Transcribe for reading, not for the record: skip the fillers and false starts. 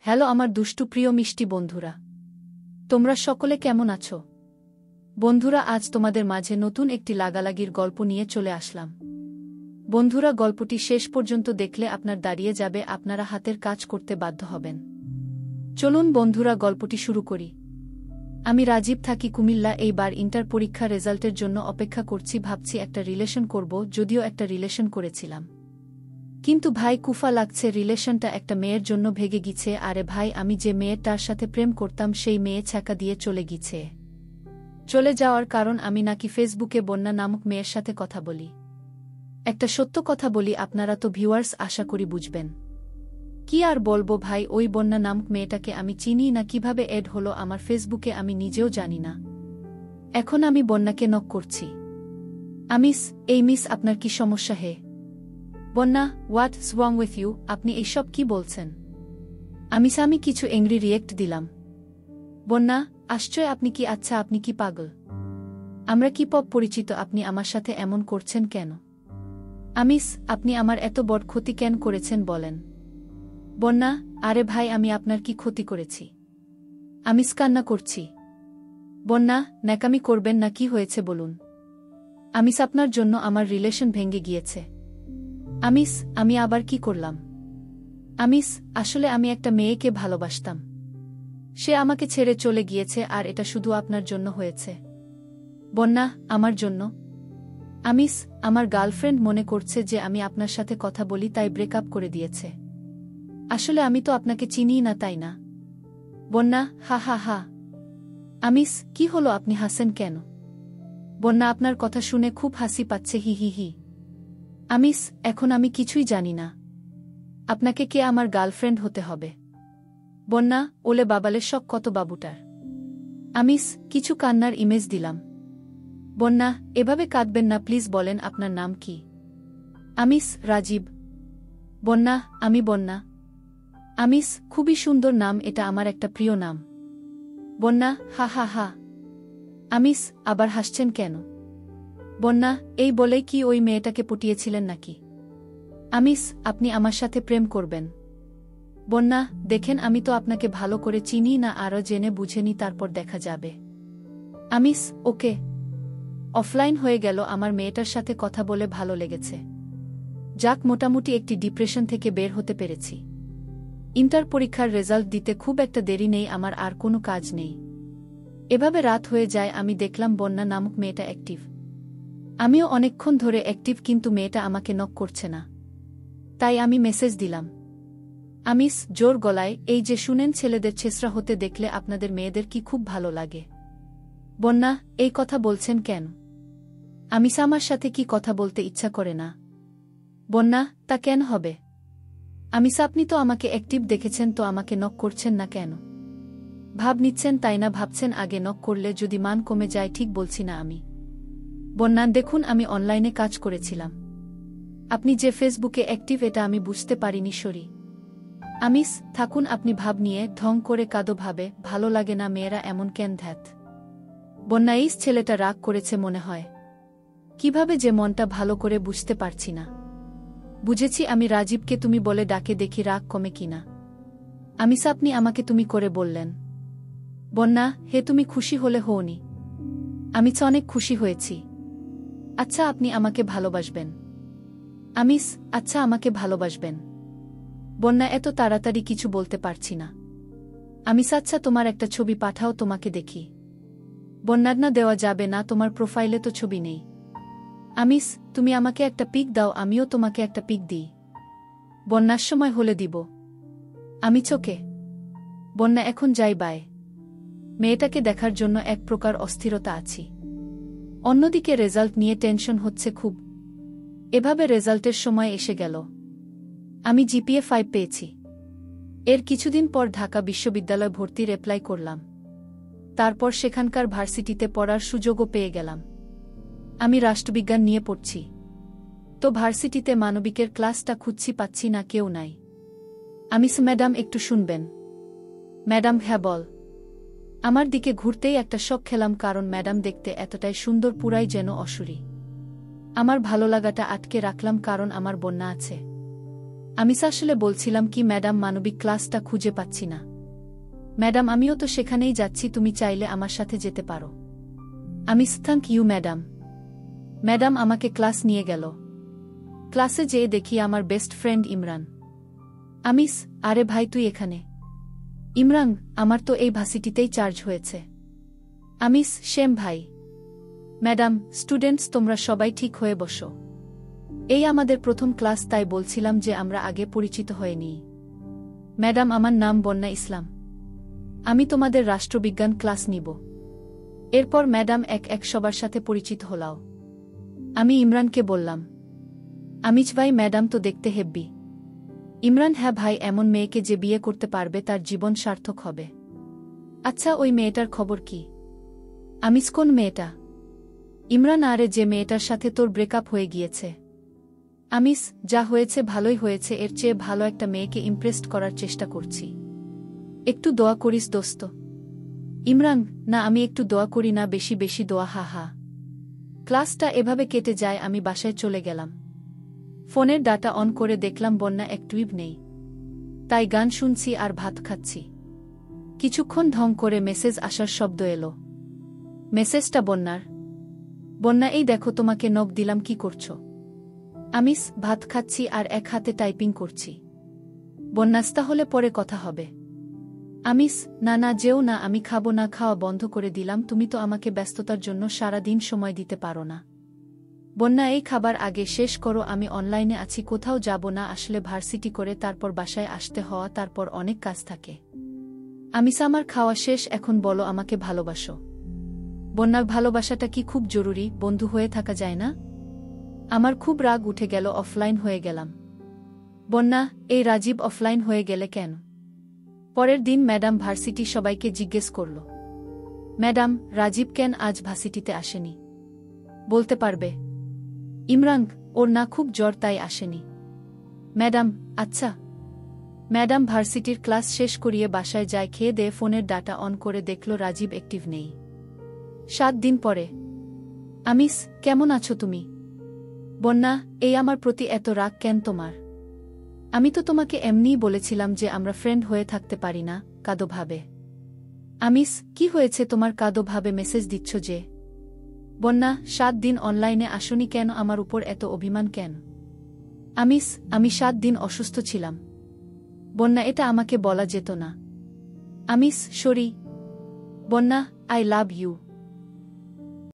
Hello আমার দুষ্টু প্রিয় মিষ্টি বন্ধুরা, তোমরা সকলে কেমন আছো? বন্ধুরা, আজ তোমাদের মাঝে নতুন একটি লাগালাগির গল্প নিয়ে চলে আসলাম। বন্ধুরা, গল্পটি শেষ পর্যন্ত দেখলে আপনার দাঁড়িয়ে যাবে, আপনারা হাতের কাজ করতে বাধ্য হবেন। চলুন বন্ধুরা, গল্পটি শুরু করি। আমি রাজীব, থাকি কুমিল্লা। এইবার ইন্টার পরীক্ষা রেজাল্টের জন্য অপেক্ষা করছি। ভাবছি একটা রিলেশন করব, যদিও একটা রিলেশন করেছিলাম, কিন্তু ভাই কুফা লাগছে। রিলেশনটা একটা মেয়ের জন্য ভেঙে গিয়েছে। আরে ভাই, আমি যে মেয়েটার সাথে প্রেম করতাম সেই মেয়ে ছ্যাঁকা দিয়ে চলে গিয়েছে। চলে যাওয়ার কারণ, আমি নাকি ফেসবুকে বন্যা নামক মেয়ের সাথে কথা বলি। একটা সত্য কথা বলি, আপনারা তো ভিউয়ার্স আশা করি বুঝবেন। কি আর বলবো ভাই, ওই বন্যা নামক মেয়েটাকে আমি চিনি না। কিভাবে এড হলো আমার ফেসবুকে আমি নিজেও জানি না। এখন আমি বন্যাকে নক করছি। এই মিস, আপনার কি সমস্যা হে? বন্যা, হোয়াটস রং উইথ ইউ? আপনি এইসব কি বলছেন? আমি কিছু এংরি রিয়েক্ট দিলাম। বন্যা, আশ্চর্য, আপনি কি আপনি কি পাগল? আমরা কি পপ পরিচিত? আপনি আমার সাথে এমন করছেন কেন? আপনি আমার এত বড় ক্ষতি কেন করেছেন বলেন? বন্যা, আরে ভাই, আমি আপনার কি ক্ষতি করেছি? কান্না করছি। বন্যা, ন্যাকামি করবেন না, কি হয়েছে বলুন। আপনার জন্য আমার রিলেশন ভেঙে গিয়েছে। আমি আবার কি করলাম? আসলে আমি একটা মেয়েকে ভালোবাসতাম। সে আমাকে ছেড়ে চলে গিয়েছে, আর এটা শুধু আপনার জন্য হয়েছে। বন্যা, আমার জন্য? আমার গার্লফ্রেন্ড মনে করছে যে আমি আপনার সাথে কথা বলি, তাই ব্রেকআপ করে দিয়েছে। আসলে আমি তো আপনাকে চিনিই না, তাই না? বন্যা, হা হা হা। কি হলো, আপনি হাসেন কেন? বন্যা, আপনার কথা শুনে খুব হাসি পাচ্ছে, হি হি হি। এখন আমি কিছুই জানি না। আপনাকে কে আমার গার্লফ্রেন্ড হতে হবে? বন্যা, ওলে বাবালে শখ কত বাবুটার। কিছু কান্নার ইমেজ দিলাম। বন্যা, এভাবে কাঁদবেন না প্লিজ, বলেন আপনার নাম কি? রাজীব। বন্যা, আমি বন্যা। খুবই সুন্দর নাম, এটা আমার একটা প্রিয় নাম। বন্যা, হা হা হা। আবার হাসছেন কেন? বন্যা, এই বলেই কি ওই মেয়েটাকে পটিয়েছিলেন নাকি? আপনি আমার সাথে প্রেম করবেন? বন্যা, দেখেন, আমি তো আপনাকে ভালো করে চিনি না, আরও জেনে বুঝেনি, তারপর দেখা যাবে। ওকে। অফলাইন হয়ে গেল। আমার মেয়েটার সাথে কথা বলে ভালো লেগেছে। যাক, মোটামুটি একটি ডিপ্রেশন থেকে বের হতে পেরেছি। ইন্টার পরীক্ষার রেজাল্ট দিতে খুব একটা দেরি নেই, আমার আর কোনো কাজ নেই। এভাবে রাত হয়ে যায়, আমি দেখলাম বন্যা নামক মেয়েটা অ্যাক্টিভ। আমিও অনেকক্ষণ ধরে অ্যাক্টিভ, কিন্তু মেয়েটা আমাকে নক করছে না। তাই আমি মেসেজ দিলাম। জোর গলায়, এই যে শুনেন, ছেলেদের ছেঁচড়া হতে দেখলে আপনাদের মেয়েদের কি খুব ভালো লাগে? বন্যা, এই কথা বলছেন কেন? আমার সাথে কি কথা বলতে ইচ্ছা করে না? বন্যা, তা কেন হবে? আপনি তো আমাকে অ্যাক্টিভ দেখেছেন, তো আমাকে নক করছেন না কেন? ভাব নিচ্ছেন তাই না? ভাবছেন আগে নক করলে যদি মান কমে যায়? ঠিক বলছি না আমি? বন্যা, দেখুন, আমি অনলাইনে কাজ করেছিলাম। আপনি যে ফেসবুকে অ্যাক্টিভ এটা আমি বুঝতে পারিনি, সরি। থাকুন, আপনি ভাব নিয়ে ঢং করে কাঁদো ভাবে, ভালো লাগে না মেয়েরা এমন কেন? ধ্যাত। বন্যা, ছেলেটা রাগ করেছে মনে হয়। কিভাবে যে মনটা ভালো করে বুঝতে পারছি না। বুঝেছি, আমি রাজীবকে তুমি বলে ডাকে, দেখি রাগ কমে কিনা। আপনি আমাকে তুমি করে বললেন। বন্যা, হে, তুমি খুশি হলে হওনি? আমি তো অনেক খুশি হয়েছি। আচ্ছা, আপনি আমাকে ভালোবাসবেন? আচ্ছা, আমাকে ভালোবাসবেন। বন্যা, এত তাড়াতাড়ি কিছু বলতে পারছি না। আচ্ছা, তোমার একটা ছবি পাঠাও, তোমাকে দেখি। বন্যা, না, দেওয়া যাবে না, তোমার প্রোফাইলে তো ছবি নেই। তুমি আমাকে একটা পিক দাও, আমিও তোমাকে একটা পিক দিই। বন্যার সময় হলে দিব। চোখে। বন্যা, এখন যাই, বাই। মেয়েটাকে দেখার জন্য এক প্রকার অস্থিরতা আছি। অন্যদিকে রেজাল্ট নিয়ে টেনশন হচ্ছে খুব। এভাবে রেজাল্টের সময় এসে গেল। আমি জিপিএ 5 পেয়েছি। এর কিছুদিন পর ঢাকা বিশ্ববিদ্যালয় ভর্তির অ্যাপ্লাই করলাম। তারপর সেখানকার ভার্সিটিতে পড়ার সুযোগও পেয়ে গেলাম। আমি রাষ্ট্রবিজ্ঞান নিয়ে পড়ছি। তো ভার্সিটিতে মানবিকের ক্লাসটা খুঁজছি, পাচ্ছি না, কেউ নাই। ম্যাডাম, একটু শুনবেন? ম্যাডাম, হ্যাঁ বল। আমার দিকে ঘুরতেই একটা শক খেলাম, কারণ ম্যাডাম দেখতে এতটাই সুন্দর, পুরাই যেন অসুরী। আমার ভালো লাগাটা আটকে রাখলাম, কারণ আমার বন্যা আছে। আমিস আসলে বলছিলাম কি ম্যাডাম মানবিক ক্লাসটা খুঁজে পাচ্ছি না। ম্যাডাম আমিও তো সেখানেই যাচ্ছি, তুমি চাইলে আমার সাথে যেতে পারো। আমিস থ্যাংক ইউ ম্যাডাম। ম্যাডাম আমাকে ক্লাস নিয়ে গেল। ক্লাসে যেয়ে দেখি আমার বেস্ট ফ্রেন্ড ইমরান। আমিস, আরে ভাই তুই এখানে? ইমরান, আমার তো এই ভার্সিটিতেই চার্জ হয়েছে। আমিস, সেম ভাই। ম্যাডাম, স্টুডেন্টস তোমরা সবাই ঠিক হয়ে বসো। এই আমাদের প্রথম ক্লাস, তাই বলছিলাম যে আমরা আগে পরিচিত হয়ে নিই। ম্যাডাম আমার নাম বন্যা ইসলাম। আমি তোমাদের রাষ্ট্রবিজ্ঞান ক্লাস নিব। এরপর ম্যাডাম এক এক সবার সাথে পরিচিত হলাও। আমি ইমরানকে বললাম, আমিজ ভাই ম্যাডাম তো দেখতে হেব্বি। ইমরান, হ্যাঁ ভাই, এমন মেয়েকে যে বিয়ে করতে পারবে তার জীবন সার্থক হবে। আচ্ছা ওই মেয়েটার খবর কি? আমিজ, কোন মেয়েটা? ইমরান, আরে যে মেয়েটার সাথে তোর ব্রেকআপ হয়ে গিয়েছে। আমিস, যা হয়েছে ভালোই হয়েছে, এর চেয়ে ভালো একটা মেয়েকে ইমপ্রেসড করার চেষ্টা করছি। একটু দোয়া করিস দোস্ত। ইমরান, না আমি একটু দোয়া করি না, বেশি বেশি দোয়া। হা হা। ক্লাসটা এভাবে কেটে যায়, আমি বাসায় চলে গেলাম। ফোনের ডাটা অন করে দেখলাম বন্যা অ্যাক্টিভ নেই। তাই গান শুনছি আর ভাত খাচ্ছি। কিছুক্ষণ ঢং করে মেসেজ আসার শব্দ এলো। মেসেজটা বন্যার। বন্যা, এই দেখো তোমাকে নক দিলাম, কি করছো? আমিস, ভাত খাচ্ছি আর এক হাতে টাইপিং করছি। বন্যাস্তা হলে পরে কথা হবে। আমিস, না না যেও না, আমি খাবো না, খাওয়া বন্ধ করে দিলাম, তুমি তো আমাকে ব্যস্ততার জন্য সারা দিন সময় দিতে পারো না। বন্যা, এই খাবার আগে শেষ করো, আমি অনলাইনে আছি, কোথাও যাব না, আসলে ভার্সিটি করে তারপর বাসায় আসতে হওয়া, তারপর অনেক কাজ থাকে। আমিস, আমার খাওয়া শেষ, এখন বলো আমাকে ভালোবাসো। বন্যা, ভালোবাসাটা কি খুব জরুরি? বন্ধু হয়ে থাকা যায় না? আমার খুব রাগ উঠে গেল, অফলাইন হয়ে গেলাম। বন্যা, এই রাজীব অফলাইন হয়ে গেলে কেন? পরের দিন ম্যাডাম ভার্সিটি সবাইকে জিজ্ঞেস করল, ম্যাডাম রাজীব কেন আজ ভার্সিটিতে আসেনি? বলতে পারবে? ইমরান, ওর না খুব জ্বর তাই আসেনি। ম্যাডাম, আচ্ছা। ম্যাডাম ভার্সিটির ক্লাস শেষ করিয়ে বাসায় যায়, খেয়ে দিয়ে ফোনের ডাটা অন করে দেখল রাজীব অ্যাক্টিভ নেই। 7 দিন পরে। আমিস, কেমন আছো তুমি? বন্যা, এই আমার প্রতি এত রাগ কেন তোমার? আমি তো তোমাকে এমনিই বলেছিলাম যে আমরা ফ্রেন্ড হয়ে থাকতে পারি না, কাদো ভাবে। আমিস, কি হয়েছে তোমার, কাদো ভাবে মেসেজ দিচ্ছ যে? বন্যা, 7 দিন অনলাইনে আসনি কেন, আমার উপর এত অভিমান কেন? আমিস, আমি 7 দিন অসুস্থ ছিলাম। বন্যা, এটা আমাকে বলা যেত না। আমিস, সরি। বন্যা, আই লাভ ইউ।